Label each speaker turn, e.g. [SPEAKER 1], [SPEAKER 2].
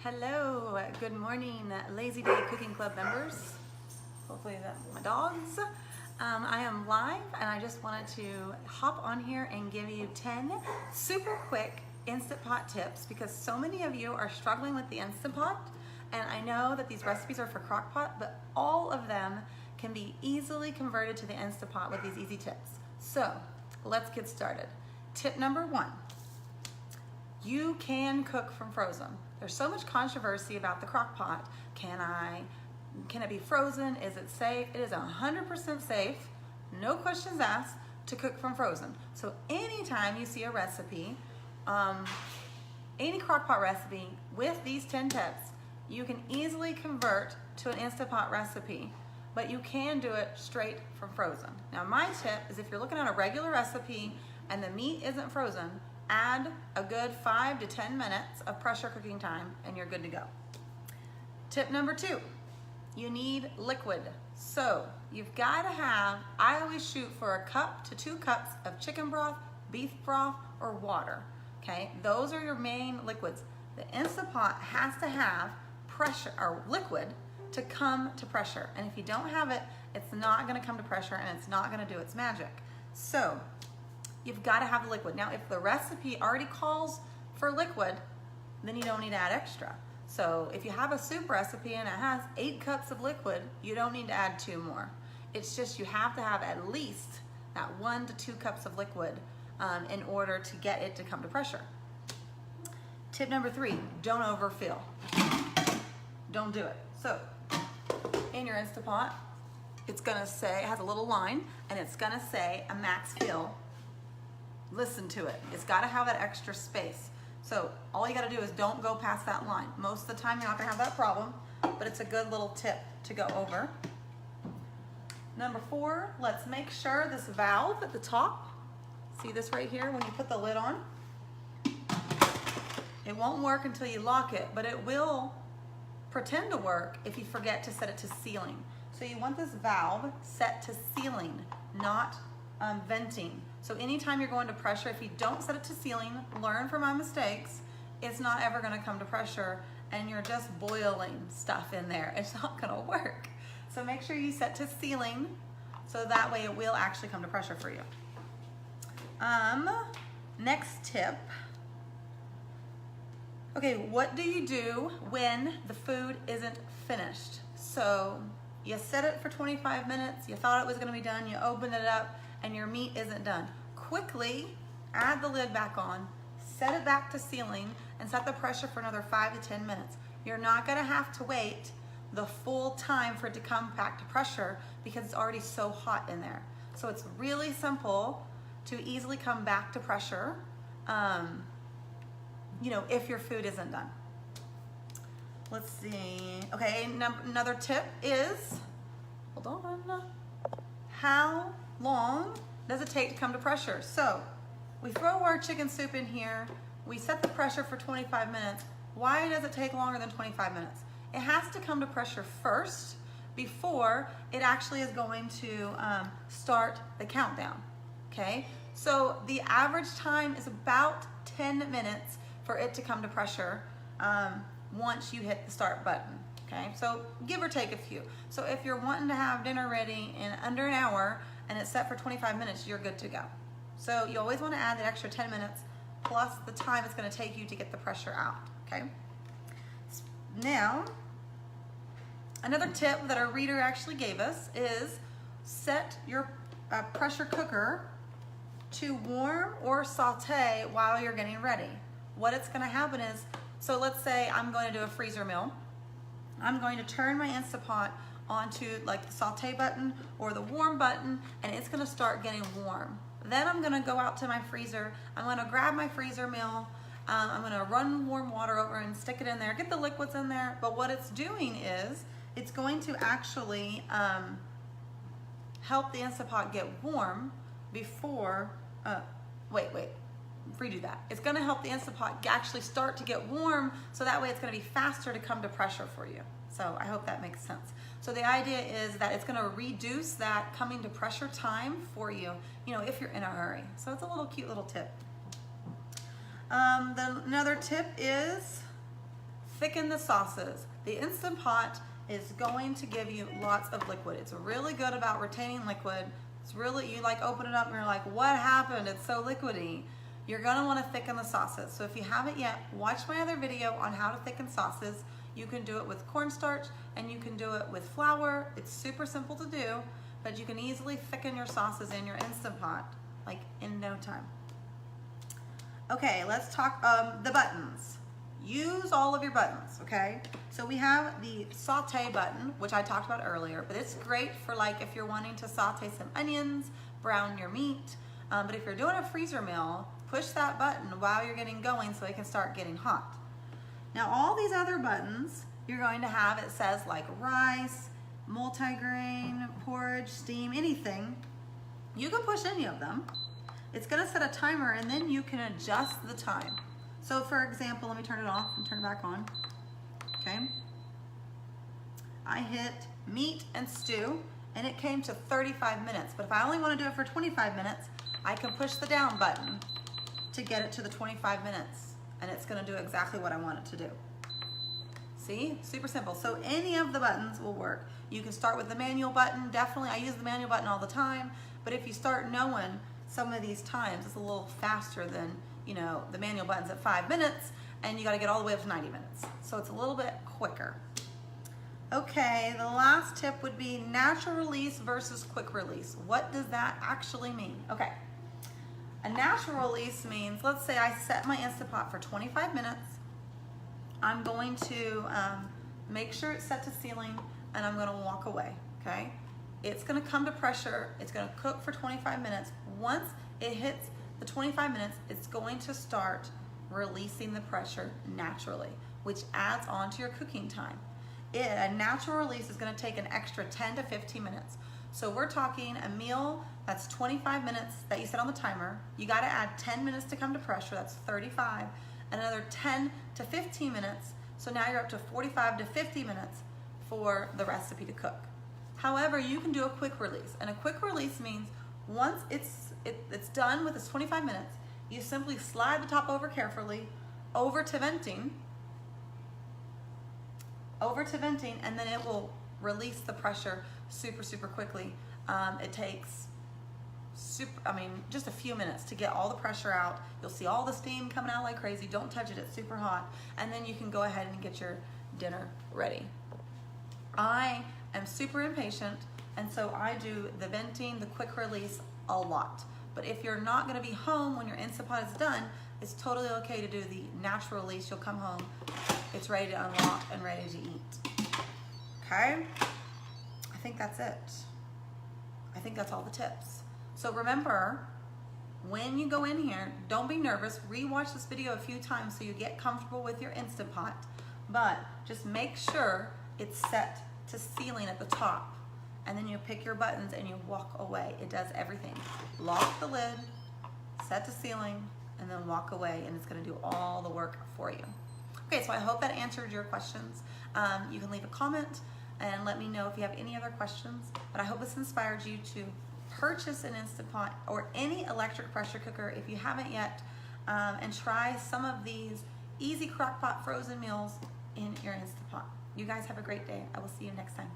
[SPEAKER 1] Hello, good morning, Lazy Day Cooking Club members. Hopefully that's my dogs. I am live and I just wanted to hop on here and give you 10 super quick Instant Pot tips because so many of you are struggling with the Instant Pot, and I know that these recipes are for crock pot, but all of them can be easily converted to the Instant Pot with these easy tips. So let's get started. Tip number 1. You can cook from frozen. There's so much controversy about the crock pot. Can it be frozen? Is it safe? It is 100% safe, no questions asked, to cook from frozen. So anytime you see a recipe, any crock pot recipe with these 10 tips, you can easily convert to an Instant Pot recipe, but you can do it straight from frozen. Now my tip is if you're looking at a regular recipe and the meat isn't frozen, add a good 5 to 10 minutes of pressure cooking time and you're good to go. Tip number 2, you need liquid. So you've got to have, I always shoot for a cup to 2 cups of chicken broth, beef broth, or water. Okay, those are your main liquids. The Instant Pot has to have pressure or liquid to come to pressure. And if you don't have it, it's not gonna come to pressure and it's not gonna do its magic. So you've got to have liquid. Now, if the recipe already calls for liquid, then you don't need to add extra. So if you have a soup recipe and it has 8 cups of liquid, you don't need to add 2 more. It's just you have to have at least that 1 to 2 cups of liquid in order to get it to come to pressure. Tip number 3, don't overfill. Don't do it. So in your Instant Pot, it's gonna say, it has a little line, and it's gonna say a max fill. Listen to it. It's got to have that extra space. So all you got to do is don't go past that line. Most of the time you're not going to have that problem, but it's a good little tip to go over. Number 4, let's make sure this valve at the top, see this right here when you put the lid on? It won't work until you lock it, but it will pretend to work if you forget to set it to sealing. So you want this valve set to sealing, not venting. So anytime you're going to pressure, if you don't set it to sealing, learn from my mistakes, it's not ever gonna come to pressure and you're just boiling stuff in there. It's not gonna work. So make sure you set to sealing so that way it will actually come to pressure for you. Next tip. Okay, what do you do when the food isn't finished? So you set it for 25 minutes, you thought it was gonna be done, you open it up, and your meat isn't done. Quickly add the lid back on, set it back to sealing, and set the pressure for another 5 to 10 minutes. You're not gonna have to wait the full time for it to come back to pressure because it's already so hot in there. So it's really simple to easily come back to pressure, if your food isn't done. Let's see. Okay, another tip is, hold on, how long does it take to come to pressure? So we throw our chicken soup in here, we set the pressure for 25 minutes. Why does it take longer than 25 minutes? It has to come to pressure first before it actually is going to start the countdown, okay? So the average time is about 10 minutes for it to come to pressure once you hit the start button, okay? So give or take a few. So if you're wanting to have dinner ready in under an hour, and it's set for 25 minutes, you're good to go. So you always want to add the extra 10 minutes plus the time it's going to take you to get the pressure out, okay? Now, another tip that our reader actually gave us is set your pressure cooker to warm or saute while you're getting ready. What it's going to happen is, so let's say I'm going to do a freezer meal. I'm going to turn my Instant Pot onto like the saute button or the warm button, and it's gonna start getting warm. Then I'm gonna go out to my freezer, I'm gonna grab my freezer meal, I'm gonna run warm water over and stick it in there, get the liquids in there, but what it's doing is, it's going to actually help the Instant Pot get warm before, redo that. It's gonna help the Instant Pot actually start to get warm, so that way it's gonna be faster to come to pressure for you. So I hope that makes sense. So the idea is that it's gonna reduce that coming to pressure time for you, if you're in a hurry. So it's a little cute little tip. Another tip is thicken the sauces. The Instant Pot is going to give you lots of liquid. It's really good about retaining liquid. It's really, you like open it up and you're like, what happened? It's so liquidy. You're gonna wanna thicken the sauces. So if you haven't yet, watch my other video on how to thicken sauces. You can do it with cornstarch and you can do it with flour. It's super simple to do, but you can easily thicken your sauces in your Instant Pot, like in no time. Okay, let's talk the buttons. Use all of your buttons, okay? So we have the saute button, which I talked about earlier, but it's great for like if you're wanting to saute some onions, brown your meat, but if you're doing a freezer meal, push that button while you're getting going so it can start getting hot. Now all these other buttons, you're going to have, it says like rice, multigrain, porridge, steam, anything. You can push any of them. It's gonna set a timer and then you can adjust the time. So for example, let me turn it off and turn it back on, okay? I hit meat and stew and it came to 35 minutes, but if I only wanna do it for 25 minutes, I can push the down button to get it to the 25 minutes and it's gonna do exactly what I want it to do. See, super simple. So any of the buttons will work. You can start with the manual button, definitely, I use the manual button all the time, but if you start knowing some of these times, it's a little faster than, you know, the manual button's at 5 minutes and you gotta get all the way up to 90 minutes. So it's a little bit quicker. Okay, the last tip would be natural release versus quick release. What does that actually mean? Okay, a natural release means, let's say I set my Instant Pot for 25 minutes. I'm going to make sure it's set to sealing and I'm gonna walk away, okay? It's gonna come to pressure, it's gonna cook for 25 minutes. Once it hits the 25 minutes, it's going to start releasing the pressure naturally, which adds on to your cooking time. A natural release is gonna take an extra 10 to 15 minutes. So we're talking a meal that's 25 minutes that you set on the timer. You gotta add 10 minutes to come to pressure, that's 35, and another 10 to 15 minutes. So now you're up to 45 to 50 minutes for the recipe to cook. However, you can do a quick release, and a quick release means once it's done with its 25 minutes, you simply slide the top over carefully, over to venting, and then it will release the pressure super quickly. It takes just a few minutes to get all the pressure out. You'll see all the steam coming out like crazy. Don't touch it, it's super hot. And then you can go ahead and get your dinner ready. I am super impatient, and so I do the venting, the quick release a lot. But if you're not gonna be home when your Instant Pot is done, it's totally okay to do the natural release. You'll come home, it's ready to unlock and ready to eat. Okay? I think that's it. I think that's all the tips. So remember, when you go in here, don't be nervous. Rewatch this video a few times so you get comfortable with your Instant Pot. But just make sure it's set to sealing at the top. And then you pick your buttons and you walk away. It does everything. Lock the lid, set to sealing, and then walk away, and it's gonna do all the work for you. Okay, so I hope that answered your questions. You can leave a comment and let me know if you have any other questions, but I hope this inspired you to purchase an Instant Pot or any electric pressure cooker if you haven't yet, and try some of these easy crock pot frozen meals in your Instant Pot. You guys have a great day. I will see you next time.